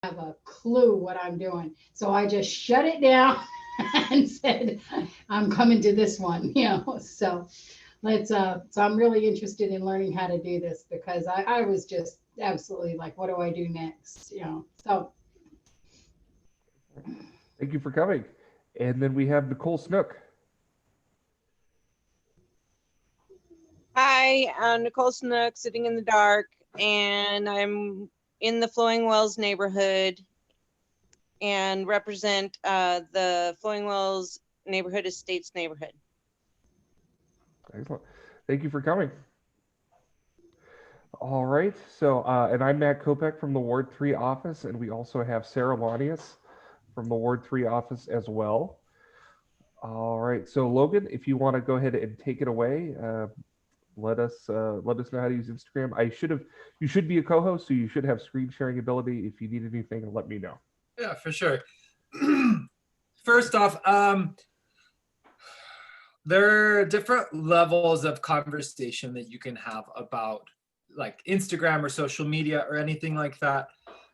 have a clue what I'm doing. So I just shut it down and said, I'm coming to this one, So so I'm really interested in learning how to do this because I was just absolutely like, what do I do next? So Thank you for coming. And then we have Nicole Snook. Hi, I'm Nicole Snook, sitting in the dark, and I'm in the Flowing Wells neighborhood and represent the Flowing Wells neighborhood estates neighborhood. Excellent. Thank you for coming. All right. So, and I'm Matt Kopek from the Ward 3 office, and we also have Sarah Lanius from the Ward 3 office as well. All right. So, Logan, if you want to go ahead and take it away, let us know how to use Instagram. You should be a co-host, so you should have screen sharing ability. If you need anything, let me know. Yeah, for sure. First off, there are different levels of conversation that you can have about like Instagram or social media or anything like that.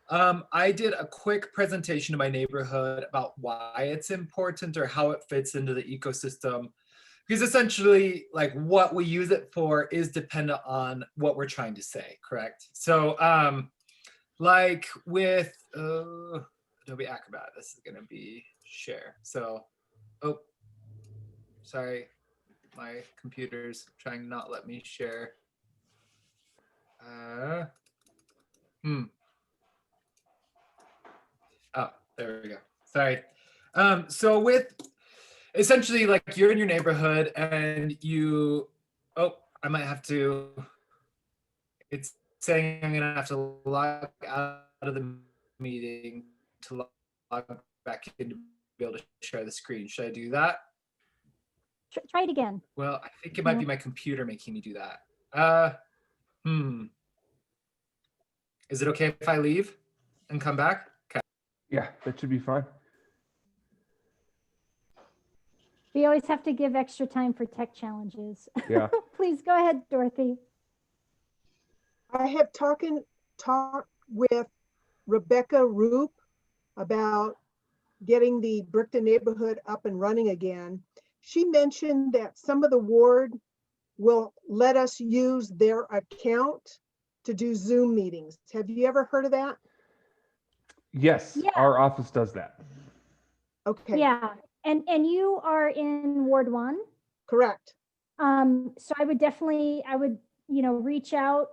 I did a quick presentation to my neighborhood about why it's important or how it fits into the ecosystem. Because essentially, like what we use it for is dependent on what we're trying to say, correct? So like with Adobe Acrobat, this is gonna be share. So, oh, sorry, my computer's trying to not let me share. Oh, there we go. Sorry. So with essentially like you're in your neighborhood and I might have to, it's saying I'm gonna have to log out of the meeting to log back in to be able to share the screen. Should I do that? Try it again. Well, I think it might be my computer making me do that. Is it okay if I leave and come back? Okay. Yeah, that should be fine. We always have to give extra time for tech challenges. Yeah. Please go ahead, Dorothy. I have talked with Rebecca Roop about getting the Brickton neighborhood up and running again. She mentioned that some of the ward will let us use their account to do Zoom meetings. Have you ever heard of that? Yes, Yeah. our office does that. Okay. Yeah, and you are in Ward 1? Correct. So I would reach out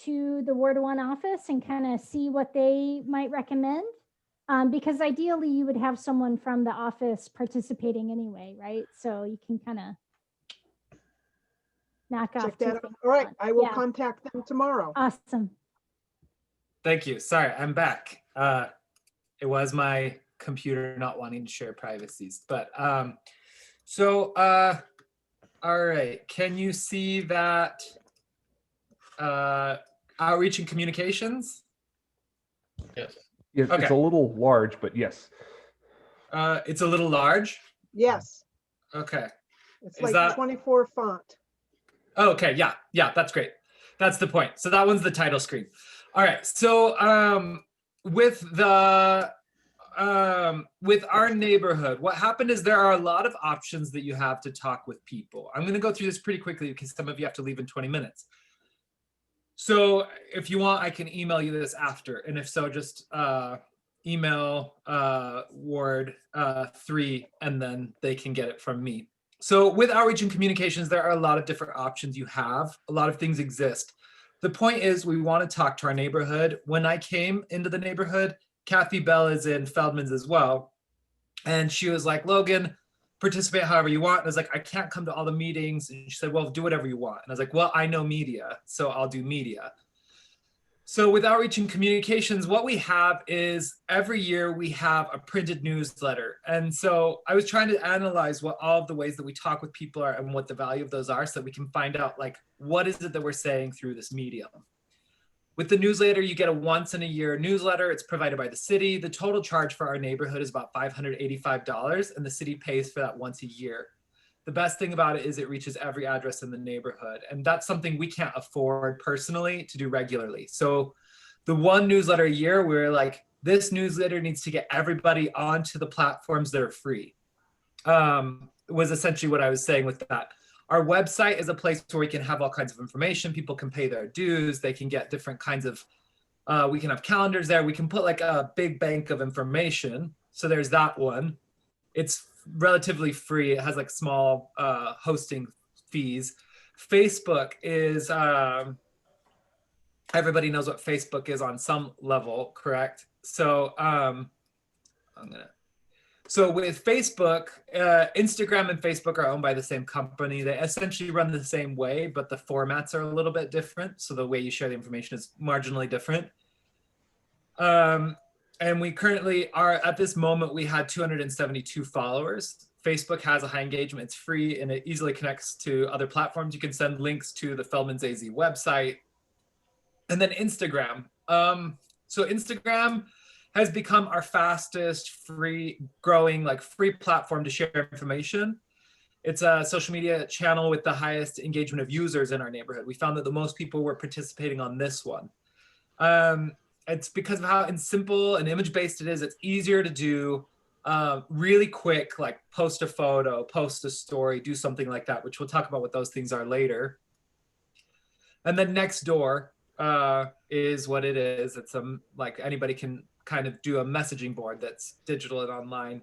to the Ward 1 office and kind of see what they might recommend. Because ideally you would have someone from the office participating anyway, right? So you can kind of knock off. Check that out. All right, I will contact them tomorrow. Awesome. Thank you. Sorry, I'm back. It was my computer not wanting to share privacies, but all right. Can you see that outreach and communications? Yes. Yes, okay. It's a little large, but yes. It's a little large? Yes. Okay. It's like 24 font. Oh, okay, yeah, that's great. That's the point. So that one's the title screen. All right, so with our neighborhood, what happened is there are a lot of options that you have to talk with people. I'm gonna go through this pretty quickly because some of you have to leave in 20 minutes. So if you want, I can email you this after. And if so, just email Ward 3 and then they can get it from me. So with outreach and communications, there are a lot of different options you have. A lot of things exist. The point is we want to talk to our neighborhood. When I came into the neighborhood, Kathy Bell is in Feldman's as well. And she was like, Logan, participate however you want. And I was like, I can't come to all the meetings. And she said, well, do whatever you want. And I was like, well, I know media, so I'll do media. So with outreach and communications, what we have is every year we have a printed newsletter. And so I was trying to analyze what all of the ways that we talk with people are and what the value of those are so that we can find out like, what is it that we're saying through this medium? With the newsletter, you get a once in a year newsletter. It's provided by the city. The total charge for our neighborhood is about $585 and the city pays for that once a year. The best thing about it is it reaches every address in the neighborhood. And that's something we can't afford personally to do regularly. So the one newsletter a year, we're like, this newsletter needs to get everybody onto the platforms that are free. Was essentially what I was saying with that. Our website is a place where we can have all kinds of information. People can pay their dues. They can get different kinds of, we can have calendars there. We can put like a big bank of information. So there's that one. It's relatively free. It has like small hosting fees. Facebook is, everybody knows what Facebook is on some level, correct? So so with Facebook, Instagram and Facebook are owned by the same company. They essentially run the same way, but the formats are a little bit different. So the way you share the information is marginally different. And we currently are, at this moment, we had 272 followers. Facebook has a high engagement, it's free, and it easily connects to other platforms. You can send links to the Feldman's AZ website. And then Instagram. So Instagram has become our fastest free growing, like free platform to share information. It's a social media channel with the highest engagement of users in our neighborhood. We found that the most people were participating on this one. It's because of how simple and image-based it is. It's easier to do, really quick, like post a photo, post a story, do something like that, which we'll talk about what those things are later. And then Nextdoor is what it is. It's like anybody can kind of do a messaging board that's digital and online.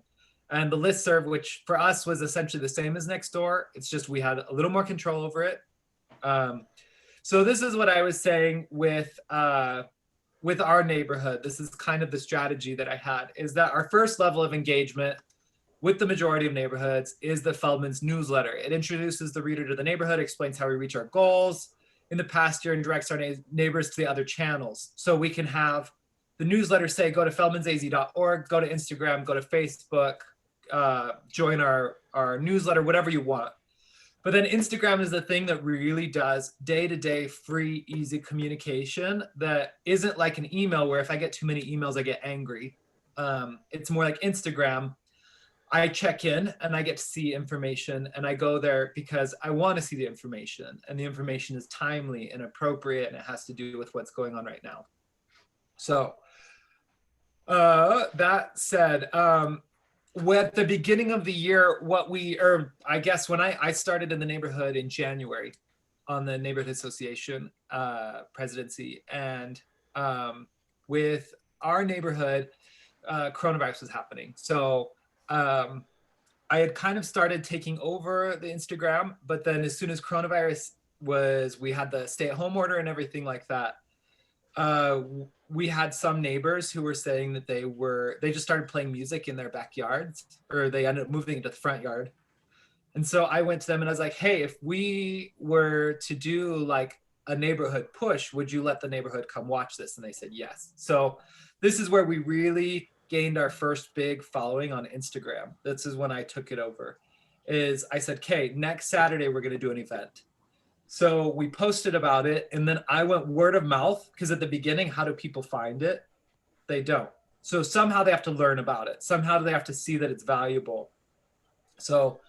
And the listserv, which for us was essentially the same as Nextdoor, it's just we had a little more control over it. So this is what I was saying with our neighborhood. This is kind of the strategy that I had, is that our first level of engagement with the majority of neighborhoods is the Feldman's newsletter. It introduces the reader to the neighborhood, explains how we reach our goals in the past year, and directs our neighbors to the other channels. So we can have the newsletter say, go to feldmansaz.org, go to Instagram, go to Facebook, join our newsletter, whatever you want. But then Instagram is the thing that really does day-to-day free, easy communication that isn't like an email where if I get too many emails, I get angry. It's more like Instagram. I check in and I get to see information, and I go there because I want to see the information, and the information is timely and appropriate, and it has to do with what's going on right now. So that said, at the beginning of the year, I guess when I started in the neighborhood in January on the neighborhood association presidency, and with our neighborhood, coronavirus was happening. So I had kind of started taking over the Instagram, but then as soon as coronavirus we had the stay-at-home order and everything like that, we had some neighbors who were saying that they just started playing music in their backyards, or they ended up moving into the front yard. And so I went to them and I was like, hey, if we were to do like a neighborhood push, would you let the neighborhood come watch this? And they said yes. So this is where we really gained our first big following on Instagram. This is when I took it over. I said, okay, next Saturday we're going to do an event. So we posted about it, and then I went word of mouth, because at the beginning, how do people find it? They don't. So somehow they have to learn about it. Somehow they have to see that it's valuable. So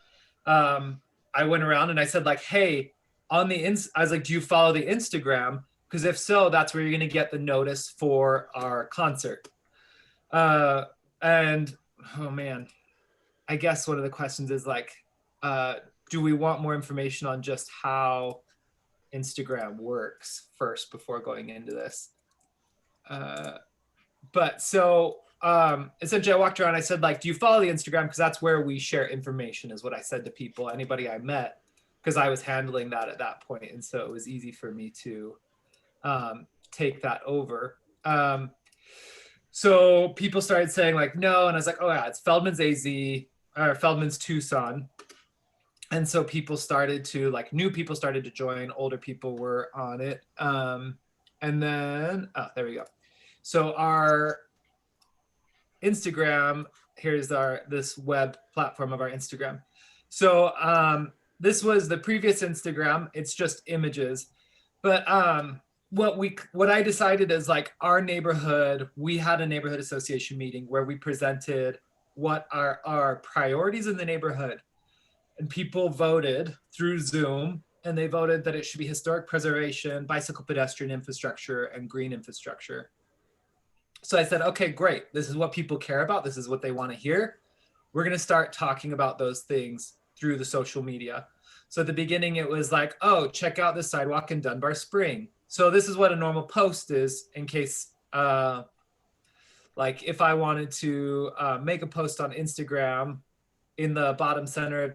I went around and I said like, hey, I was like, do you follow the Instagram? Because if so, that's where you're going to get the notice for our concert. And oh man, I guess one of the questions is like, do we want more information on just how Instagram works first before going into this? But so essentially I walked around, I said like, do you follow the Instagram? Because that's where we share information, is what I said to people, anybody I met, because I was handling that at that point. And so it was easy for me to take that over. So people started saying like, no. And I was like, oh yeah, it's Feldman's AZ, or Feldman's Tucson. And so people started to, like, new people started to join, older people were on it. And then, oh, there we go. So our Instagram, here's this web platform of our Instagram. So this was the previous Instagram. It's just images. But what I decided is like our neighborhood, we had a neighborhood association meeting where we presented what are our priorities in the neighborhood. And people voted through Zoom, and they voted that it should be historic preservation, bicycle pedestrian infrastructure, and green infrastructure. So I said, okay, great. This is what people care about. This is what they want to hear. We're going to start talking about those things through the social media. So at the beginning, it was like, oh, check out the sidewalk in Dunbar Spring. So this is what a normal post is in case, like if I wanted to make a post on Instagram, in the bottom center of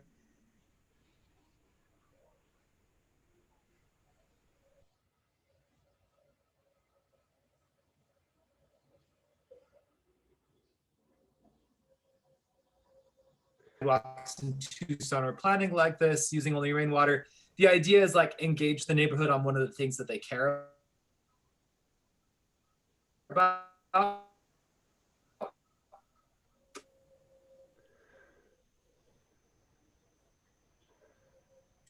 sidewalks in Tucson or planning like this, using only rainwater. The idea is like engage the neighborhood on one of the things that they care about.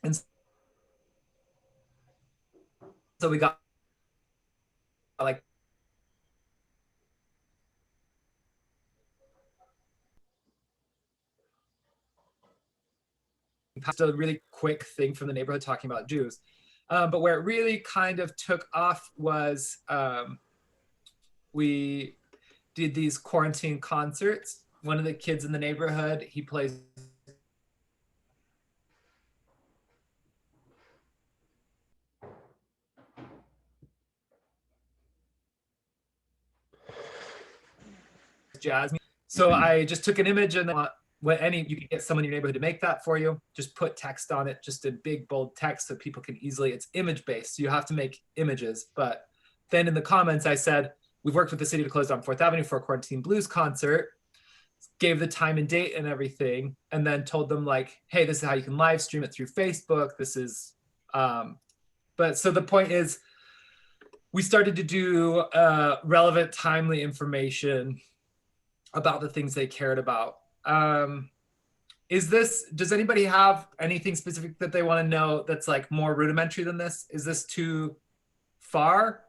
And so we got like just a really quick thing from the neighborhood talking about Jews. But where it really kind of took off was we did these quarantine concerts. One of the kids in the neighborhood, he plays jazz. So I just took an image and then you can get someone in your neighborhood to make that for you. Just put text on it, just in big bold text so people can easily, it's image based. So you have to make images. But then in the comments, I said, we've worked with the city to close down 4th Avenue for a Quarantine Blues concert, gave the time and date and everything, and then told them like, hey, this is how you can live stream it through Facebook. This is, but so the point is, we started to do relevant, timely information about the things they cared about. Does anybody have anything specific that they want to know that's like more rudimentary than this? Is this too far?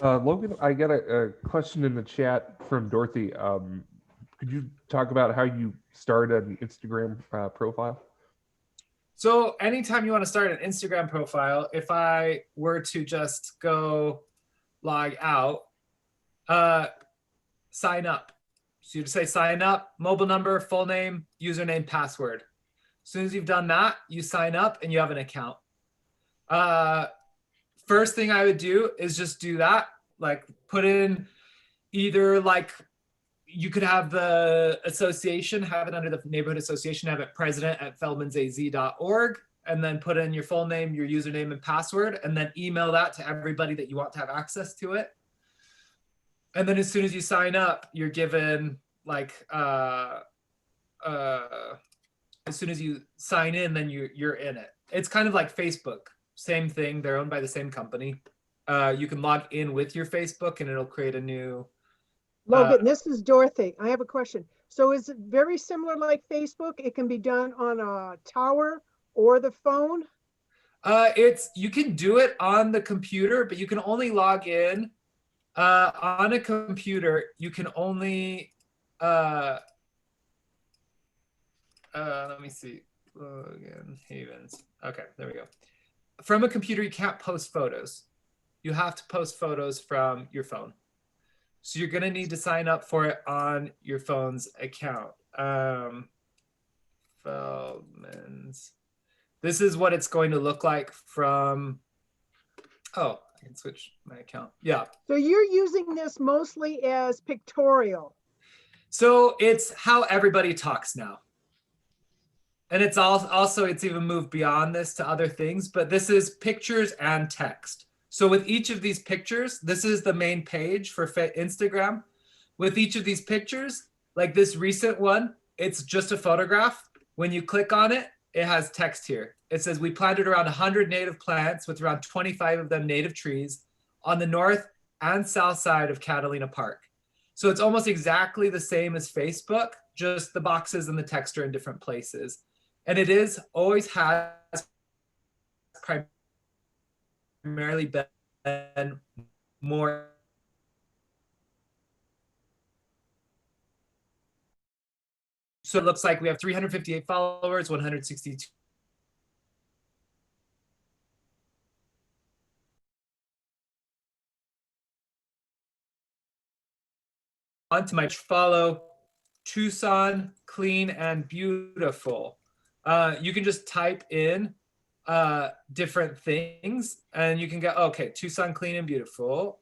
Logan, I got a question in the chat from Dorothy. Could you talk about how you started an Instagram profile? So anytime you want to start an Instagram profile, if I were to just go log out, sign up. So you just say sign up, mobile number, full name, username, password. As soon as you've done that, you sign up and you have an account. First thing I would do is just do that. Like put in either like, you could have the association, have it under the neighborhood association, have it president@feldmansaz.org, and then put in your full name, your username and password, and then email that to everybody that you want to have access to it. And then as soon as you sign up, you're given like, as soon as you sign in, then you're in it. It's kind of like Facebook, same thing. They're owned by the same company. You can log in with your Facebook and it'll create a new. Logan, this is Dorothy. I have a question. So is it very similar like Facebook? It can be done on a tower or the phone? You can do it on the computer, but you can only log in on a computer. You can only let me see. Logan Havens. Okay, there we go. From a computer, you can't post photos. You have to post photos from your phone. So you're gonna need to sign up for it on your phone's account. Feldman's. This is what it's going to look like from, oh, I can switch my account. Yeah. So you're using this mostly as pictorial. So it's how everybody talks now. And it's also, it's even moved beyond this to other things, but this is pictures and text. So with each of these pictures, this is the main page for Instagram. With each of these pictures, like this recent one, it's just a photograph. When you click on it, it has text here. It says, we planted around 100 native plants with around 25 of them native trees on the north and south side of Catalina Park. So it's almost exactly the same as Facebook, just the boxes and the text are in different places. And it is always has primarily been more. So it looks like we have 358 followers, 162 to my follow Tucson Clean and Beautiful. You can just type in different things and you can go, okay, Tucson Clean and Beautiful.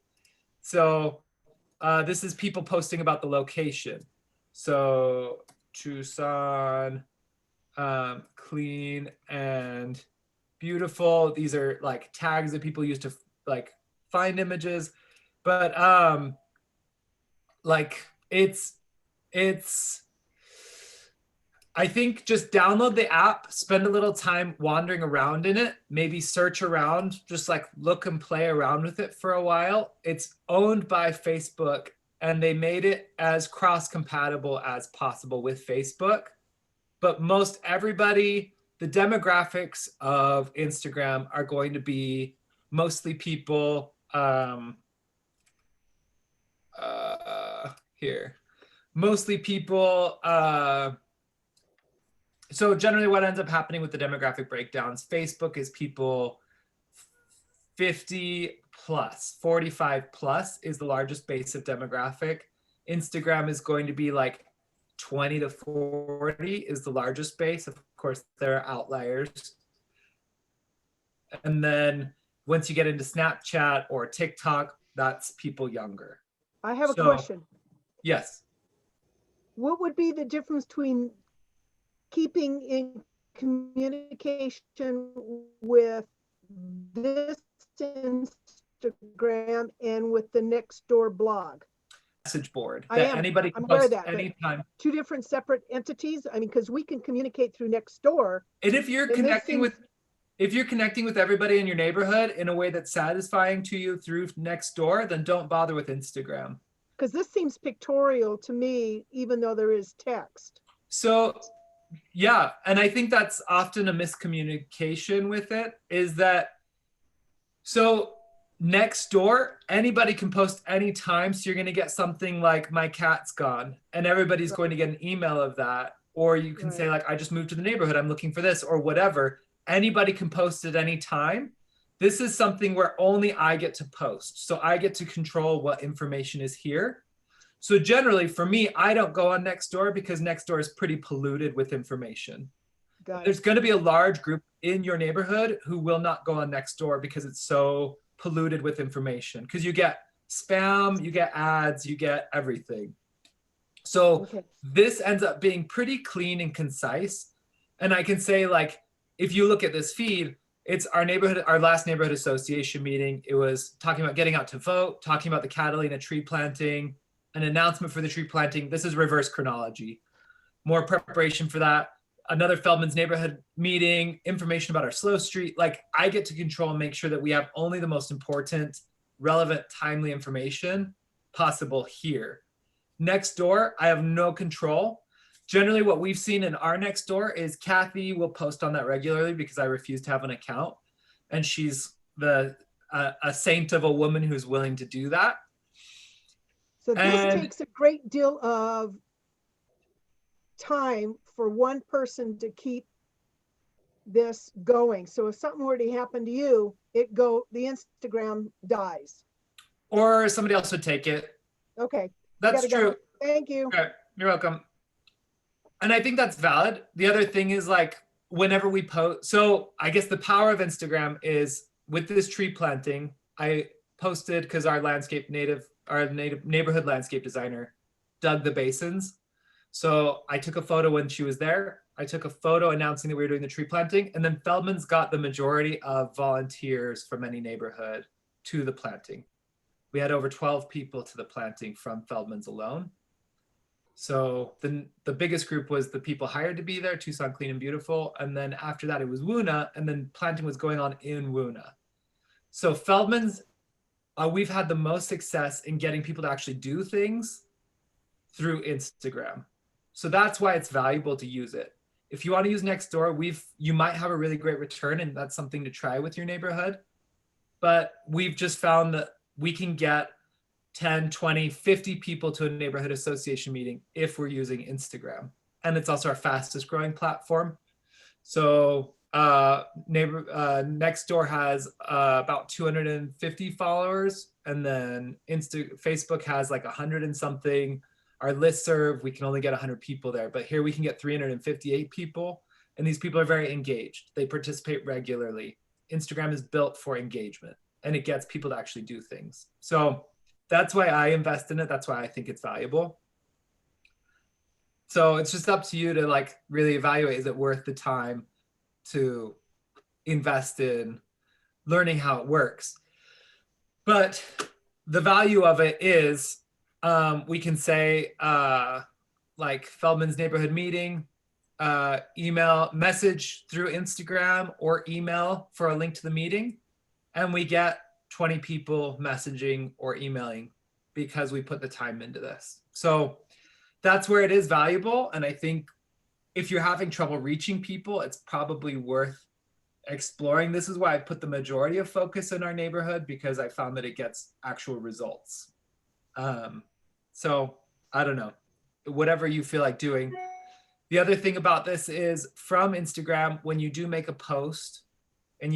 So this is people posting about the location. So Tucson Clean and Beautiful. These are like tags that people use to like find images, but like it's I think just download the app, spend a little time wandering around in it, maybe search around, just like look and play around with it for a while. It's owned by Facebook and they made it as cross-compatible as possible with Facebook. But most everybody, the demographics of Instagram are going to be mostly people here. Mostly people, so generally what ends up happening with the demographic breakdowns, Facebook is people 50 plus, 45 plus is the largest base of demographic. Instagram is going to be like 20 to 40 is the largest base. Of course, there are outliers. And then once you get into Snapchat or TikTok, that's people younger. I have a So- question. Yes. What would be the difference between keeping in communication with this Instagram and with the Nextdoor blog? Message board I that am. anybody can I'm aware of post that, but- anytime. Two different separate entities? I mean, because we can communicate through Nextdoor. And if you're And this connecting seems- with everybody in your neighborhood in a way that's satisfying to you through Nextdoor, then don't bother with Instagram. Because this seems pictorial to me, even though there is text. So yeah, and I think that's often a miscommunication with it is that, so Nextdoor, anybody can post anytime. So you're going to get something like my cat's gone and everybody's going to get an email of that. Or you can say like, I just moved to the neighborhood, I'm looking for this or whatever. Anybody can post at any time. This is something where only I get to post. So I get to control what information is here. So generally for me, I don't go on Nextdoor because Nextdoor is pretty polluted with information. Got it. There's going to be a large group in your neighborhood who will not go on Nextdoor because it's so polluted with information. Because you get spam, you get ads, you get everything. So Okay. this ends up being pretty clean and concise. And I can say like, if you look at this feed, it's our neighborhood, our last neighborhood association meeting. It was talking about getting out to vote, talking about the Catalina tree planting, an announcement for the tree planting. This is reverse chronology. More preparation for that. Another Feldman's neighborhood meeting, information about our slow street. Like I get to control and make sure that we have only the most important, relevant, timely information possible here. Nextdoor, I have no control. Generally what we've seen in our Nextdoor is Kathy will post on that regularly because I refuse to have an account. And she's a saint of a woman who's willing to do that. So this And- takes a great deal of time for one person to keep this going. So if something were to happen to you, the Instagram dies. Or somebody else would take it. Okay, That's gotta go. true. thank you. Okay, you're welcome. And I think that's valid. The other thing is like whenever we post, so I guess the power of Instagram is with this tree planting, I posted because our neighborhood landscape designer dug the basins. So I took a photo when she was there. I took a photo announcing that we were doing the tree planting, and then Feldman's got the majority of volunteers from any neighborhood to the planting. We had over 12 people to the planting from Feldman's alone. So the biggest group was the people hired to be there, Tucson Clean and Beautiful. And then after that, it was Woona, and then planting was going on in Woona. So Feldman's, we've had the most success in getting people to actually do things through Instagram. So that's why it's valuable to use it. If you want to use Nextdoor, you might have a really great return, and that's something to try with your neighborhood. But we've just found that we can get 10, 20, 50 people to a neighborhood association meeting if we're using Instagram. And it's also our fastest growing platform. So Nextdoor has about 250 followers, and then Facebook has like 100 and something. our listserv, we can only get 100 people there, but here we can get 358 people. And these people are very engaged. They participate regularly. Instagram is built for engagement, and it gets people to actually do things. So that's why I invest in it. That's why I think it's valuable. So it's just up to you to like really evaluate, is it worth the time to invest in learning how it works? But the value of it is, we can say like Feldman's Neighborhood Meeting, email message through Instagram or email for a link to the meeting, and we get 20 people messaging or emailing because we put the time into this. So that's where it is valuable. And I think if you're having trouble reaching people, it's probably worth exploring. This is why I put the majority of focus in our neighborhood, because I found that it gets actual results. So I don't know, whatever you feel like doing. The other thing about this is from Instagram, when you do make a post, and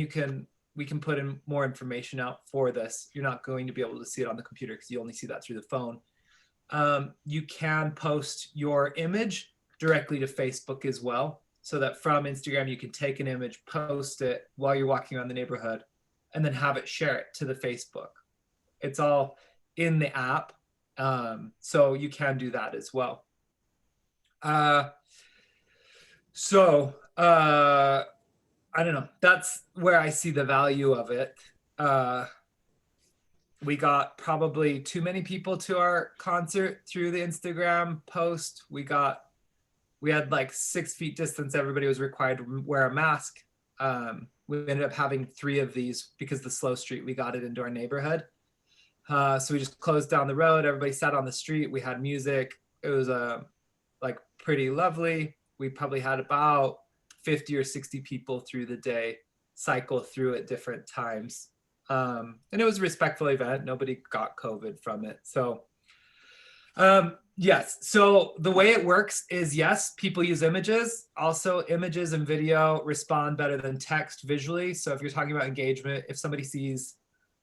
we can put in more information out for this. You're not going to be able to see it on the computer because you only see that through the phone. You can post your image directly to Facebook as well, so that from Instagram, you can take an image, post it while you're walking around the neighborhood, and then have it share it to the Facebook. It's all in the app. So you can do that as well. I don't know. That's where I see the value of it. We got probably too many people to our concert through the Instagram post. We had like 6 feet distance. Everybody was required to wear a mask. We ended up having 3 of these because the slow street, we got it into our neighborhood. So we just closed down the road. Everybody sat on the street. We had music. It was like pretty lovely. We probably had about 50 or 60 people through the day cycle through at different times. And it was a respectful event. Nobody got COVID from it. So yes. So the way it works is, yes, people use images. Also, images and video respond better than text visually. So if you're talking about engagement, if somebody sees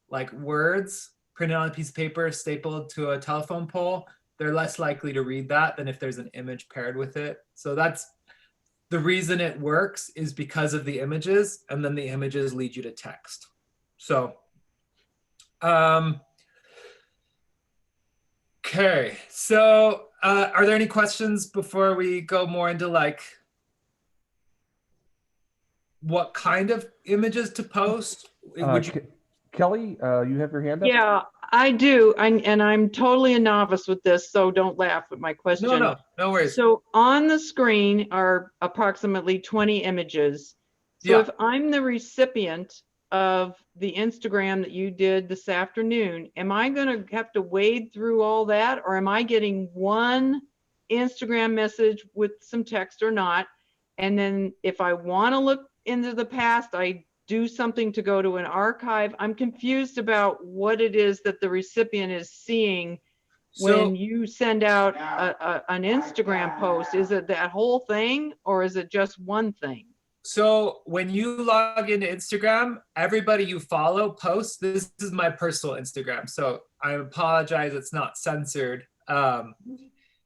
like words printed on a piece of paper stapled to a telephone pole, they're less likely to read that than if there's an image paired with it. So that's the reason it works, is because of the images, and then the images lead you to text. So, okay. So are there any questions before we go more into like what kind of images to post? Would you? Kelly, you have your hand up? Yeah, I do. And I'm totally a novice with this, so don't laugh at my question. No worries. So on the screen are approximately 20 images. So Yeah. if I'm the recipient of the Instagram that you did this afternoon, am I going to have to wade through all that, or am I getting one Instagram message with some text or not? And then if I want to look into the past, I do something to go to an archive. I'm confused about what it is that the recipient is seeing when you send out an Instagram post. Is it that whole thing, or is it just one thing? So when you log into Instagram, everybody you follow posts. This is my personal Instagram, so I apologize, it's not censored.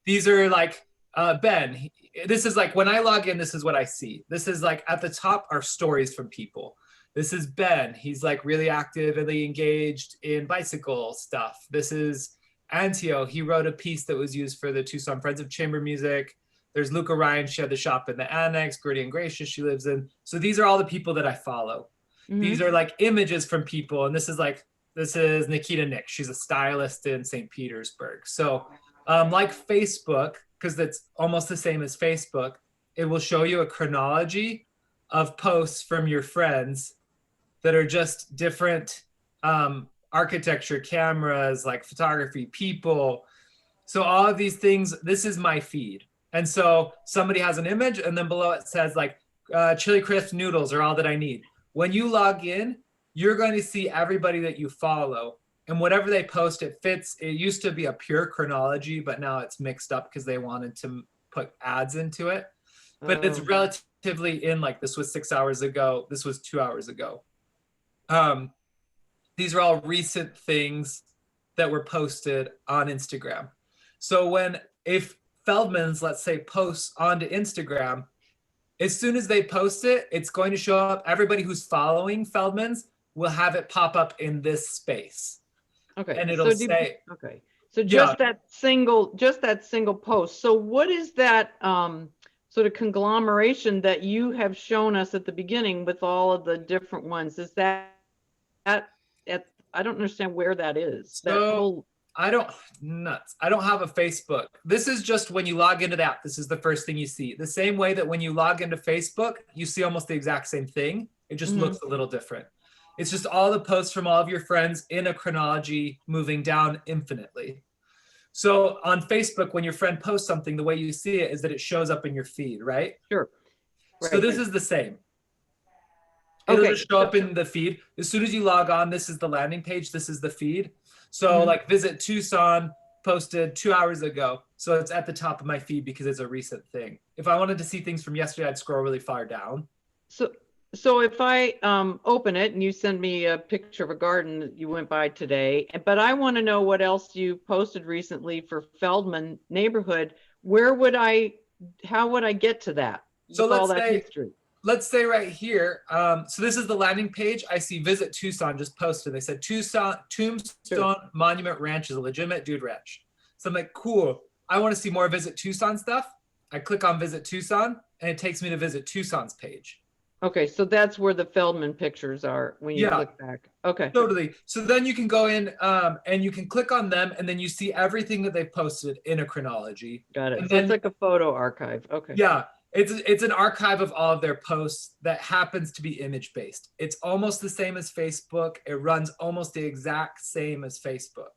These are like Ben. This is like when I log in, this is what I see. This is like at the top are stories from people. This is Ben. He's like really actively engaged in bicycle stuff. This is Antio. He wrote a piece that was used for the Tucson Friends of Chamber Music. There's Luca Ryan. She had the shop in the annex. Gertie and Gracious, she lives in. So these are all the people that I follow. Mhm. These are like images from people. And this is Nikita Nick. She's a stylist in St. Petersburg. So like Facebook, because that's almost the same as Facebook, it will show you a chronology of posts from your friends that are just different architecture, cameras, like photography, people. So all of these things, this is my feed. And so somebody has an image, and then below it says like chili crisp noodles are all that I need. When you log in, you're going to see everybody that you follow, and whatever they post, it fits. It used to be a pure chronology, but now it's mixed up because they wanted to put ads into it. But it's relatively in, like, this was 6 hours ago. This was 2 hours ago. These are all recent things that were posted on Instagram. So when if Feldman's, let's say, posts onto Instagram, as soon as they post it, it's going to show up. Everybody who's following Feldman's will have it pop up in this space. Okay. And it'll so say, okay. So Yeah. just that single post. So what is that sort of conglomeration that you have shown us at the beginning with all of the different ones? Is that I don't understand where that is. That So- whole I don't have a Facebook. This is just when you log into that, this is the first thing you see. The same way that when you log into Facebook, you see almost the exact same thing. It just Mhm. looks a little different. It's just all the posts from all of your friends in a chronology moving down infinitely. So on Facebook, when your friend posts something, the way you see it is that it shows up in your feed, right? sure. So Right. this is the same. It'll Okay. just show up in the feed. As soon as you log on, this is the landing page. This is the feed. So Mhm. like Visit Tucson posted 2 hours ago. So it's at the top of my feed because it's a recent thing. If I wanted to see things from yesterday, I'd scroll really far down. So if I open it and you send me a picture of a garden that you went by today, but I want to know what else you posted recently for Feldman neighborhood, how would I get to that? So With all let's that say- history? Let's say right here. So this is the landing page. I see Visit Tucson just posted. They said Tombstone Monument Ranch is a legitimate dude ranch. So I'm like, cool. I want to see more Visit Tucson stuff. I click on Visit Tucson and it takes me to Visit Tucson's page. Okay, so that's where the Feldman pictures are when you Yeah. click back. Okay, Totally. So then you can go in and you can click on them and then you see everything that they've posted in a chronology. got it. And So it's then- like a photo archive. Okay. Yeah, it's an archive of all of their posts that happens to be image based. It's almost the same as Facebook. It runs almost the exact same as Facebook,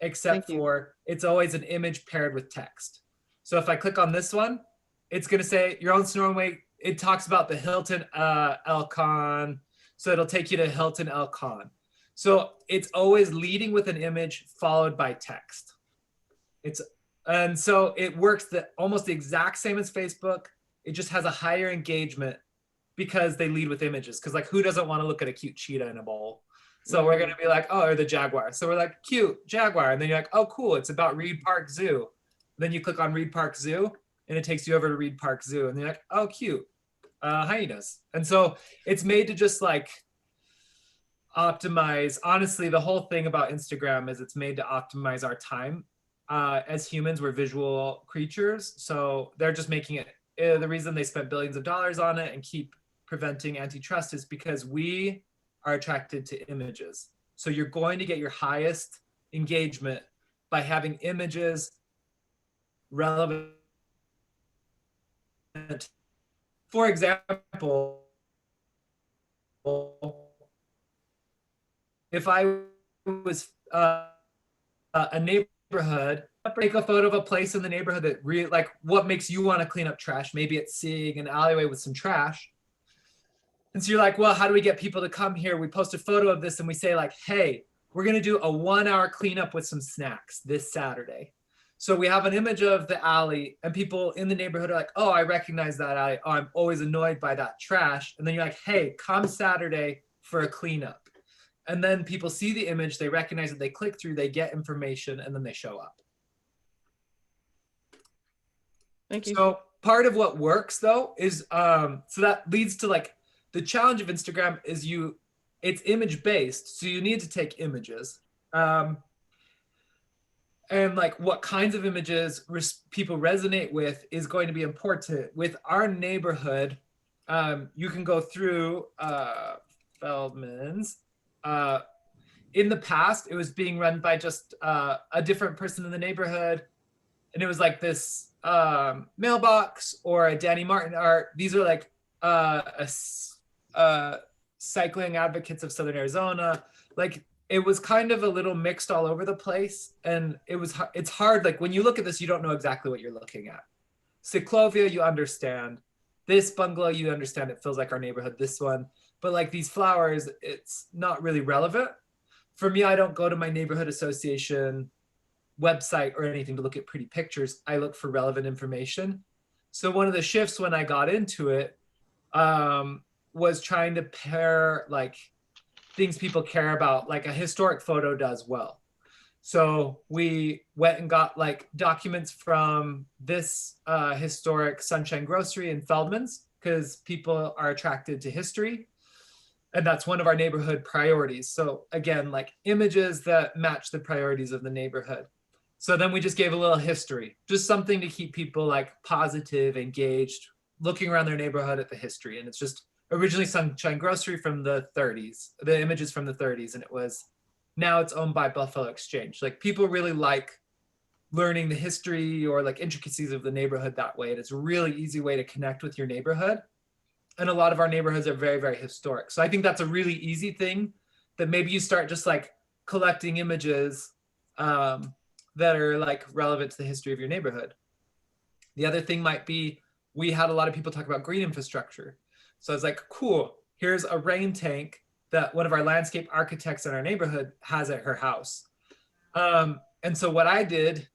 except Thank you. for it's always an image paired with text. So if I click on this one, it's going to say your own Snorway. It talks about the Hilton El Con. So it'll take you to Hilton El Con. So it's always leading with an image followed by text. And so it works almost the exact same as Facebook. It just has a higher engagement because they lead with images. Because like, who doesn't want to look at a cute cheetah in a bowl? So we're gonna be like, oh, or the jaguar. So we're like, cute jaguar, and then you're like, oh, cool, it's about Reed Park Zoo. Then you click on Reed Park Zoo, and it takes you over to Reed Park Zoo, and you're like, oh, cute, hyenas. And so it's made to just like optimize. Honestly, the whole thing about Instagram is it's made to optimize our time. As humans, we're visual creatures, so they're just making it. The reason they spent billions of dollars on it and keep preventing antitrust is because we are attracted to images. So you're going to get your highest engagement by having images relevant. For example, if I was a neighborhood, take a photo of a place in the neighborhood that really, like, what makes you want to clean up trash? Maybe it's seeing an alleyway with some trash. And so you're like, well, how do we get people to come here? We post a photo of this and we say like, hey, we're going to do a 1 hour cleanup with some snacks this Saturday. So we have an image of the alley and people in the neighborhood are like, oh, I recognize that alley. Oh, I'm always annoyed by that trash. And then you're like, hey, come Saturday for a cleanup. And then people see the image, they recognize it, they click through, they get information, and then they show up. Thank you. So part of what works though is, so that leads to like, the challenge of Instagram is it's image based. So you need to take images. And like what kinds of images people resonate with is going to be important. With our neighborhood, you can go through Feldman's. In the past, it was being run by just a different person in the neighborhood. And it was like this mailbox or a Danny Martin art. These are like cycling advocates of Southern Arizona. Like it was kind of a little mixed all over the place. And it's hard. Like when you look at this, you don't know exactly what you're looking at. Ciclovia, you understand. This bungalow, you understand. It feels like our neighborhood, this one. But like these flowers, it's not really relevant. For me, I don't go to my neighborhood association website or anything to look at pretty pictures. I look for relevant information. So one of the shifts when I got into it was trying to pair like things people care about, like a historic photo does well. So we went and got like documents from this historic Sunshine Grocery in Feldman's, because people are attracted to history. And that's one of our neighborhood priorities. So again, like images that match the priorities of the neighborhood. So then we just gave a little history, just something to keep people like positive, engaged, looking around their neighborhood at the history. And it's just originally Sunshine Grocery from the 30s, the images from the 30s. And it was, now it's owned by Buffalo Exchange. Like people really like learning the history or like intricacies of the neighborhood that way. And it's a really easy way to connect with your neighborhood. And a lot of our neighborhoods are very, very historic. So I think that's a really easy thing, that maybe you start just like collecting images that are like relevant to the history of your neighborhood. The other thing might be, we had a lot of people talk about green infrastructure. So I was like, cool, here's a rain tank that one of our landscape architects in our neighborhood has at her house. And so what I did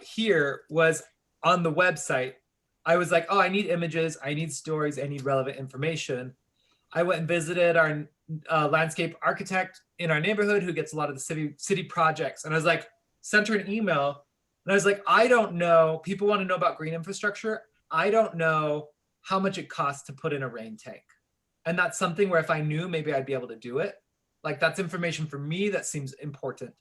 here was, on the website, I was like, oh, I need images, I need stories, I need relevant information. I went and visited our landscape architect in our neighborhood who gets a lot of the city projects. And I was like, sent her an email. And I was like, I don't know, people want to know about green infrastructure. I don't know how much it costs to put in a rain tank. And that's something where if I knew, maybe I'd be able to do it. Like that's information for me that seems important.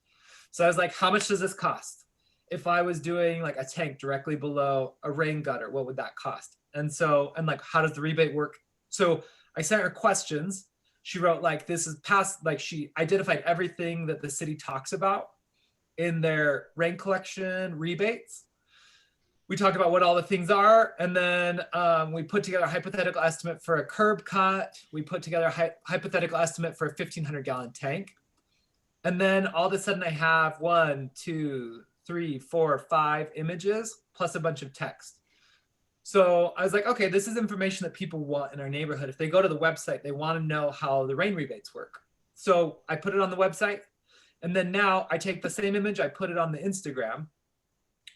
So I was like, how much does this cost? If I was doing like a tank directly below a rain gutter, what would that cost? And so, and like, how does the rebate work? So I sent her questions. She wrote like, this is past, like she identified everything that the city talks about in their rain collection rebates. We talked about what all the things are. And then we put together a hypothetical estimate for a curb cut. We put together a hypothetical estimate for a 1,500 gallon tank. And then all of a sudden I have 1, 2, 3, 4, 5 images plus a bunch of text. So I was like, okay, this is information that people want in our neighborhood. If they go to the website, they want to know how the rain rebates work. So I put it on the website. And then now I take the same image, I put it on the Instagram.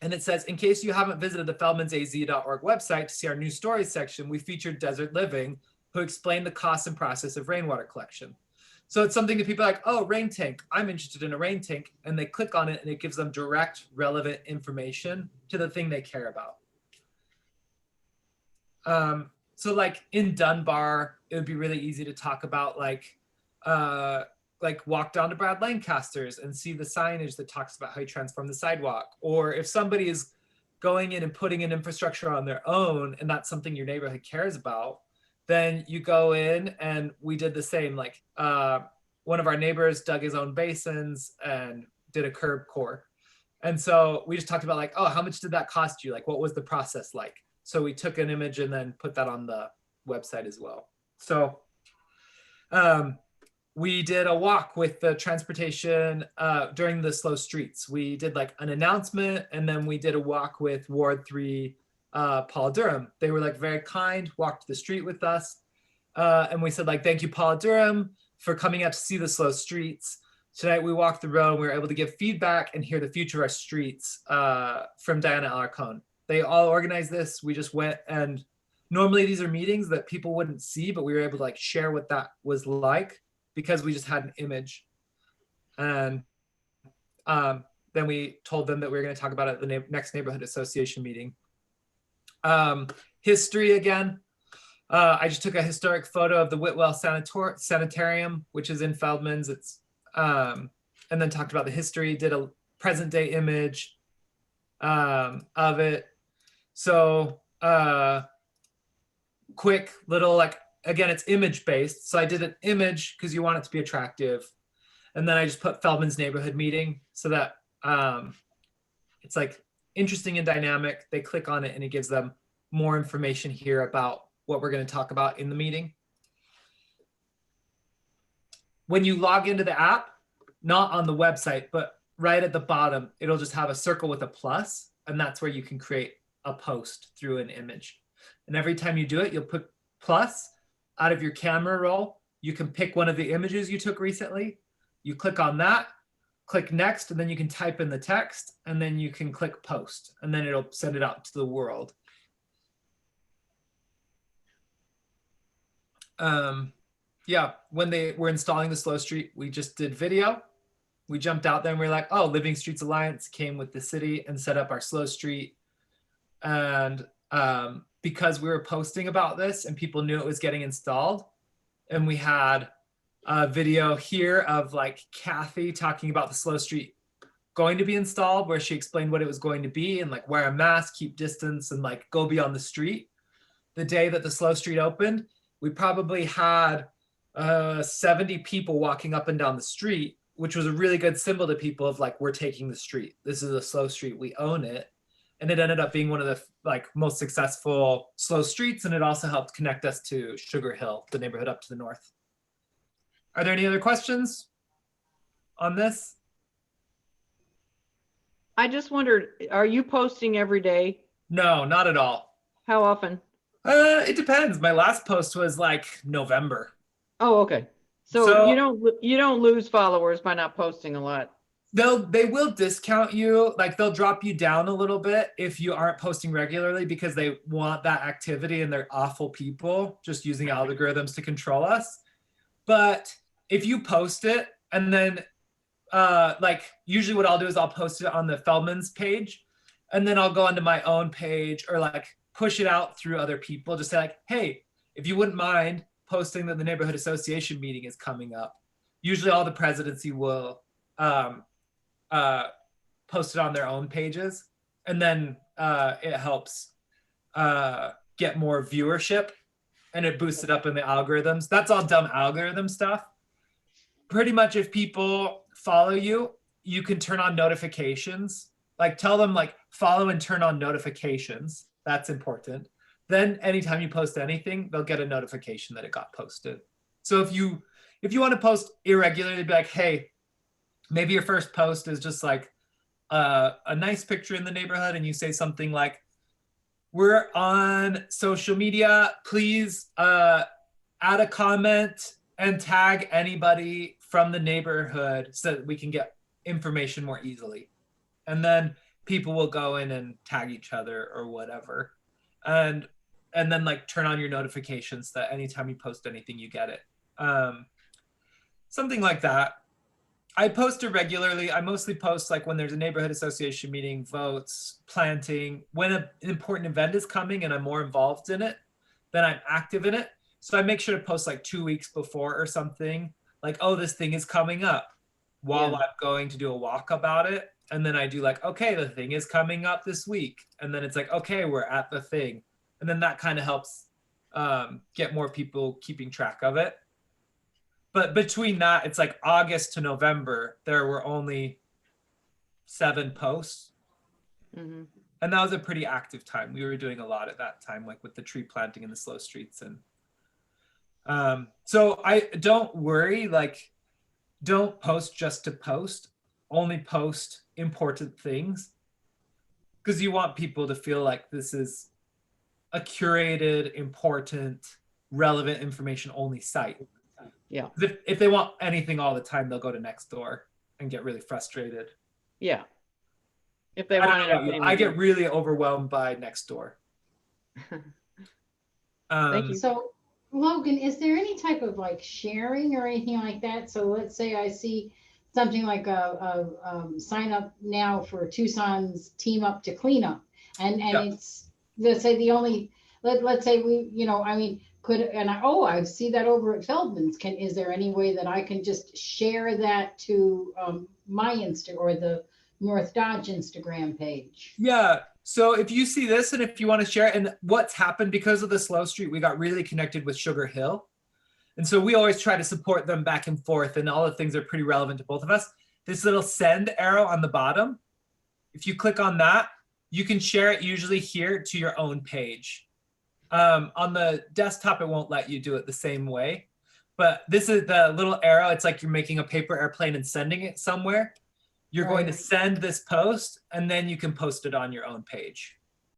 And it says, in case you haven't visited the feldmansaz.org website to see our new stories section, we featured Desert Living, who explained the cost and process of rainwater collection. So it's something that people are like, oh, rain tank, I'm interested in a rain tank. And they click on it and it gives them direct, relevant information to the thing they care about. So like in Dunbar, it would be really easy to talk about like walk down to Brad Lancaster's and see the signage that talks about how you transform the sidewalk. Or if somebody is going in and putting in infrastructure on their own, and that's something your neighborhood cares about, then you go in, and we did the same. Like one of our neighbors dug his own basins and did a curb core. And so we just talked about like, oh, how much did that cost you? Like, what was the process like? So we took an image and then put that on the website as well. So we did a walk with the transportation during the slow streets. We did like an announcement, and then we did a walk with Ward 3 Paul Durham. They were like very kind, walked the street with us. And we said like, thank you, Paul Durham, for coming out to see the slow streets. Tonight we walked the road and we were able to give feedback and hear the future of our streets from Diana Alarcon. They all organized this. We just went, and normally these are meetings that people wouldn't see, but we were able to like share what that was like because we just had an image. And then we told them that we were going to talk about it at the next neighborhood association meeting. History again. I just took a historic photo of the Whitwell Sanitarium, which is in Feldman's. It's and then talked about the history, did a present day image of it. So quick little, like, again, it's image based. So I did an image because you want it to be attractive. And then I just put Feldman's neighborhood meeting so that it's like interesting and dynamic. They click on it and it gives them more information here about what we're going to talk about in the meeting. When you log into the app, not on the website, but right at the bottom, it'll just have a circle with a plus, and that's where you can create a post through an image. And every time you do it, you'll put plus out of your camera roll. You can pick one of the images you took recently. You click on that, click next, and then you can type in the text, and then you can click post, and then it'll send it out to the world. Yeah, when they were installing the Slow Street, we just did video. we jumped out there and we were like, oh, Living Streets Alliance came with the city and set up our slow street. And because we were posting about this and people knew it was getting installed, and we had a video here of like Kathy talking about the slow street going to be installed, where she explained what it was going to be and like wear a mask, keep distance, and like go beyond the street. The day that the slow street opened, we probably had 70 people walking up and down the street, which was a really good symbol to people of like, we're taking the street. This is a slow street, we own it. And it ended up being one of the like most successful slow streets. And it also helped connect us to Sugar Hill, the neighborhood up to the north. Are there any other questions on this? I just wondered, are you posting every day? No, not at all. How often? It depends. My last post was like November. Oh, okay. So you don't lose followers by not posting a lot. They will discount you, like they'll drop you down a little bit if you aren't posting regularly, because they want that activity and they're awful people just using algorithms to control us. But if you post it and then like usually what I'll do is I'll post it on the Feldman's page, and then I'll go onto my own page or like push it out through other people. Just say like, hey, if you wouldn't mind posting that the neighborhood association meeting is coming up. Usually all the presidency will post it on their own pages, and then it helps get more viewership and it boosts it up in the algorithms. That's all dumb algorithm stuff. Pretty much if people follow you, you can turn on notifications. Like tell them like follow and turn on notifications. That's important. Then anytime you post anything, they'll get a notification that it got posted. So if you want to post irregularly, be like, hey, maybe your first post is just like a nice picture in the neighborhood, and you say something like, we're on social media, please add a comment and tag anybody from the neighborhood so that we can get information more easily. And then people will go in and tag each other or whatever. And then like turn on your notifications that anytime you post anything, you get it. Something like that. I post irregularly. I mostly post like when there's a neighborhood association meeting, votes, planting, when an important event is coming and I'm more involved in it, then I'm active in it. So I make sure to post like 2 weeks before or something, like, oh, this thing is coming up, while I'm going to do a walk about it. And then I do like, okay, the thing is coming up this week. And then it's like, okay, we're at the thing. And then that kind of helps get more people keeping track of it. But between that, it's like August to November, there were only 7 posts. Mm-hmm. And that was a pretty active time. We were doing a lot at that time, like with the tree planting and the slow streets. And so I don't worry, like, don't post just to post, only post important things, because you want people to feel like this is a curated, important, relevant information only site. Yeah. If they want anything all the time, they'll go to Nextdoor and get really frustrated. Yeah. If they I want don't know, it. I get really overwhelmed by Nextdoor. Thank you. So Logan, is there any type of like sharing or anything like that? So let's say I see something like a sign up now for Tucson's Team Up to Clean Up. And it's, let's say the only, let's say we, I mean, I see that over at Feldman's. Is there any way that I can just share that to my Insta or the North Dodge Instagram page? Yeah. So if you see this and if you want to share it, and what's happened because of the slow street, we got really connected with Sugar Hill. And so we always try to support them back and forth, and all the things are pretty relevant to both of us. This little send arrow on the bottom, if you click on that, you can share it usually here to your own page. On the desktop, it won't let you do it the same way, but this is the little arrow. It's like you're making a paper airplane and sending it somewhere. You're going to send this post, and then you can post it on your own page.